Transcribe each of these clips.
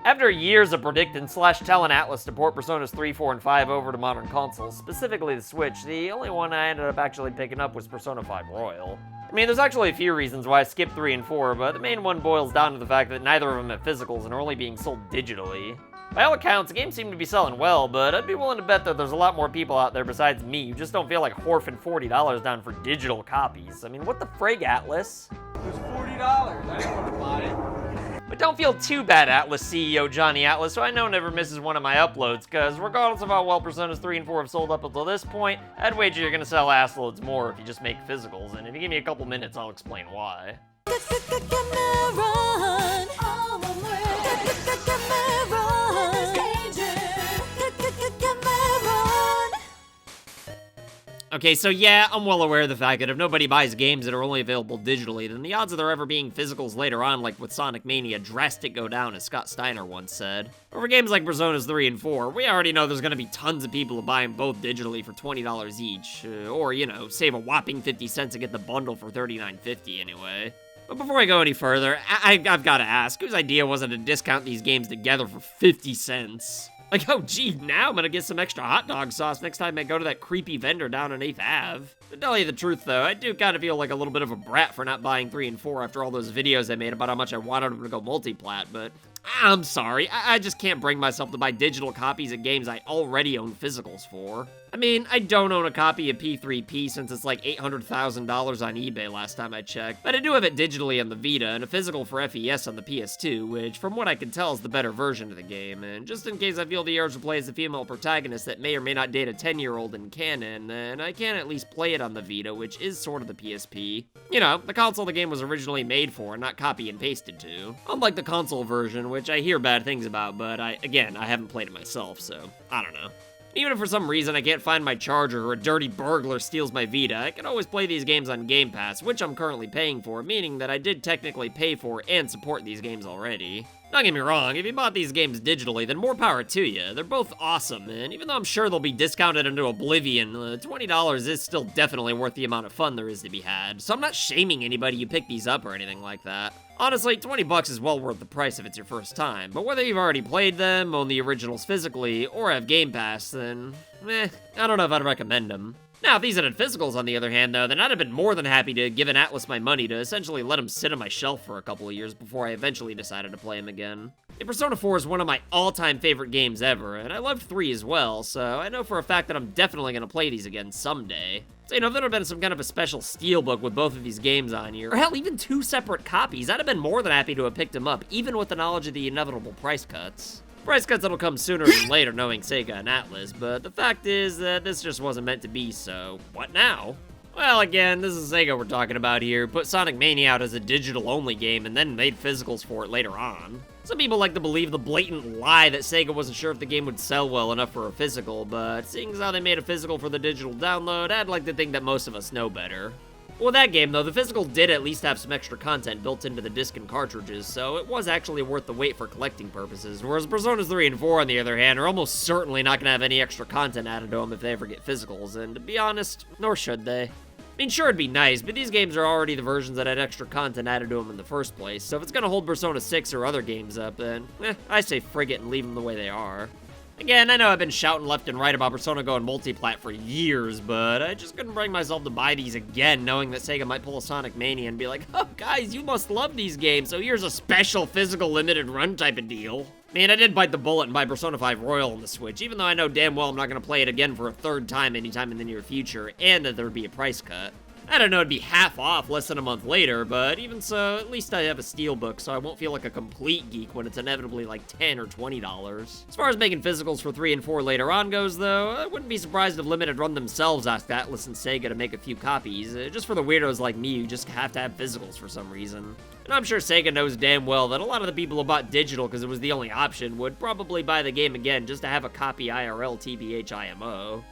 After years of predicting / telling Atlus to port Personas 3, 4, and 5 over to modern consoles, specifically the Switch, the only one I ended up actually picking up was Persona 5 Royal. I mean, there's actually a few reasons why I skipped 3 and 4, but the main one boils down to the fact that neither of them have physicals and are only being sold digitally. By all accounts, the games seem to be selling well, but I'd be willing to bet that there's a lot more people out there besides me who just don't feel like horfing $40 down for digital copies. I mean, what the frig, Atlus? It was $40. I didn't want to buy it. But don't feel too bad, Atlus CEO Johnny Atlus, who I know never misses one of my uploads, because regardless of how well Personas 3 and 4 have sold up until this point, I'd wager you're gonna sell assloads more if you just make physicals, and if you give me a couple minutes, I'll explain why. Okay, so yeah, I'm well aware of the fact that if nobody buys games that are only available digitally, then the odds of there ever being physicals later on, like with Sonic Mania, drastic go down, as Scott Steiner once said. But for games like Personas 3 and 4, we already know there's gonna be tons of people who buy them both digitally for $20 each, or, you know, save a whopping 50 cents and get the bundle for $39.50 anyway. But before I go any further, I've gotta ask, whose idea was it to discount these games together for 50 cents? Like, oh gee, now I'm gonna get some extra hot dog sauce next time I go to that creepy vendor down on 8th Ave. To tell you the truth though, I do kind of feel like a little bit of a brat for not buying 3 and 4 after all those videos I made about how much I wanted them to go multi-plat, but I'm sorry, I just can't bring myself to buy digital copies of games I already own physicals for. I mean, I don't own a copy of P3P since it's like $800,000 on eBay last time I checked, but I do have it digitally on the Vita and a physical for FES on the PS2, which from what I can tell is the better version of the game, and just in case I feel the urge to play as a female protagonist that may or may not date a 10-year-old in canon, then I can at least play it on the Vita, which is sort of the PSP. You know, the console the game was originally made for, not copy and pasted to. Unlike the console version, which I hear bad things about, but I haven't played it myself, so I don't know. Even if for some reason I can't find my charger or a dirty burglar steals my Vita, I can always play these games on Game Pass, which I'm currently paying for, meaning that I did technically pay for and support these games already. Don't get me wrong, if you bought these games digitally, then more power to you. They're both awesome, and even though I'm sure they'll be discounted into oblivion, $20 is still definitely worth the amount of fun there is to be had, so I'm not shaming anybody who picked these up or anything like that. Honestly, $20 is well worth the price if it's your first time, but whether you've already played them, own the originals physically, or have Game Pass, then, I don't know if I'd recommend them. Now, if these had physicals, on the other hand, though, then I'd have been more than happy to give an Atlus my money to essentially let them sit on my shelf for a couple of years before I eventually decided to play them again. Persona 4 is one of my all-time favorite games ever, and I loved 3 as well, so I know for a fact that I'm definitely going to play these again someday. So, you know, if there had been some kind of a special steelbook with both of these games on here, or hell, even 2 separate copies, I'd have been more than happy to have picked them up, even with the knowledge of the inevitable price cuts. Price cuts that'll come sooner than later, knowing Sega and Atlus, but the fact is that this just wasn't meant to be, so what now? Well, again, this is Sega we're talking about here. Put Sonic Mania out as a digital-only game and then made physicals for it later on. Some people like to believe the blatant lie that Sega wasn't sure if the game would sell well enough for a physical, but seeing as how they made a physical for the digital download, I'd like to think that most of us know better. Well, that game, though, the physical did at least have some extra content built into the disc and cartridges, so it was actually worth the wait for collecting purposes, whereas Personas 3 and 4, on the other hand, are almost certainly not going to have any extra content added to them if they ever get physicals, and to be honest, nor should they. I mean, sure, it'd be nice, but these games are already the versions that had extra content added to them in the first place, so if it's going to hold Persona 6 or other games up, then, I say frig it and leave them the way they are. Again, I know I've been shouting left and right about Persona going multi-plat for years, but I just couldn't bring myself to buy these again, knowing that Sega might pull a Sonic Mania and be like, oh, guys, you must love these games, so here's a special physical limited run type of deal. Man, I did bite the bullet and buy Persona 5 Royal on the Switch, even though I know damn well I'm not going to play it again for a third time anytime in the near future, and that there would be a price cut. I don't know, it'd be half off less than a month later, but even so, at least I have a steelbook, so I won't feel like a complete geek when it's inevitably like $10 or $20. As far as making physicals for 3 and 4 later on goes, though, I wouldn't be surprised if Limited Run themselves asked Atlus and Sega to make a few copies, just for the weirdos like me who just have to have physicals for some reason. And I'm sure Sega knows damn well that a lot of the people who bought digital because it was the only option would probably buy the game again just to have a copy IRL TBH IMO.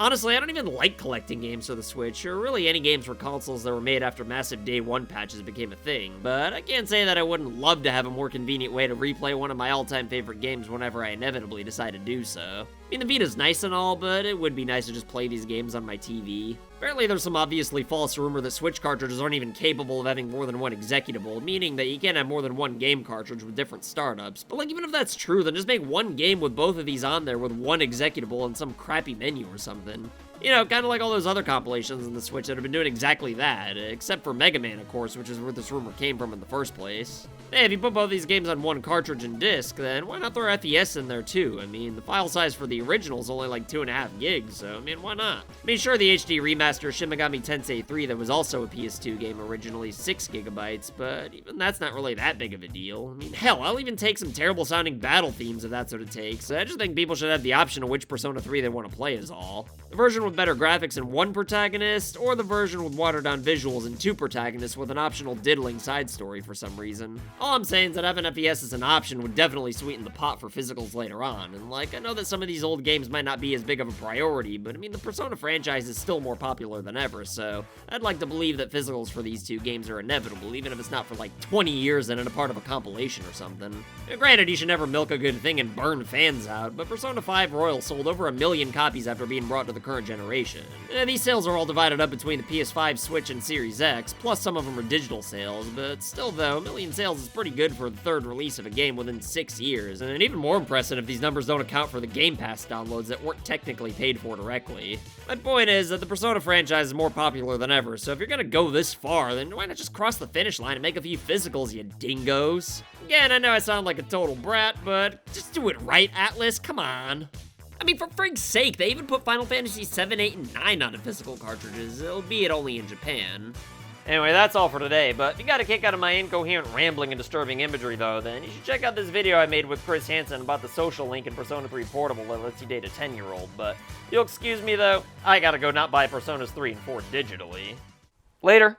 Honestly, I don't even like collecting games for the Switch, or really any games for consoles that were made after massive Day 1 patches became a thing, but I can't say that I wouldn't love to have a more convenient way to replay one of my all-time favorite games whenever I inevitably decide to do so. I mean, the Vita's nice and all, but it would be nice to just play these games on my TV. Apparently, there's some obviously false rumor that Switch cartridges aren't even capable of having more than one executable, meaning that you can't have more than one game cartridge with different startups. But like, even if that's true, then just make one game with both of these on there with one executable and some crappy menu or something. You know, kind of like all those other compilations on the Switch that have been doing exactly that, except for Mega Man, of course, which is where this rumor came from in the first place. Hey, if you put both these games on one cartridge and disc, then why not throw FES in there too? I mean, the file size for the original is only like 2.5 gigs, so I mean, why not? I mean, sure, the HD remaster Shin Megami Tensei 3 that was also a PS2 game originally 6 gigabytes, but even that's not really that big of a deal. I mean, hell, I'll even take some terrible sounding battle themes if that's what it takes. I just think people should have the option of which Persona 3 they want to play is all. The version with better graphics and one protagonist, or the version with watered down visuals and two protagonists with an optional diddling side story for some reason. All I'm saying is that having FES as an option would definitely sweeten the pot for physicals later on, and like, I know that some of these old games might not be as big of a priority, but I mean, the Persona franchise is still more popular than ever, so I'd like to believe that physicals for these two games are inevitable, even if it's not for like 20 years and in a part of a compilation or something. Granted, you should never milk a good thing and burn fans out, but Persona 5 Royal sold over 1 million copies after being brought to the current generation. These sales are all divided up between the PS5, Switch, and Series X, plus some of them are digital sales, but still though, 1 million sales is pretty good for the third release of a game within 6 years, and even more impressive if these numbers don't account for the Game Pass downloads that weren't technically paid for directly. My point is that the Persona franchise is more popular than ever, so if you're gonna go this far, then why not just cross the finish line and make a few physicals, you dingoes? Again, I know I sound like a total brat, but just do it right, Atlus, come on. I mean, for frig's sake, they even put Final Fantasy 7, 8, and 9 onto physical cartridges, albeit only in Japan. Anyway, that's all for today, but if you got a kick out of my incoherent rambling and disturbing imagery though, then you should check out this video I made with Chris Hansen about the social link in Persona 3 Portable that lets you date a 10-year-old, but you'll excuse me though, I gotta go not buy Personas 3 and 4 digitally. Later.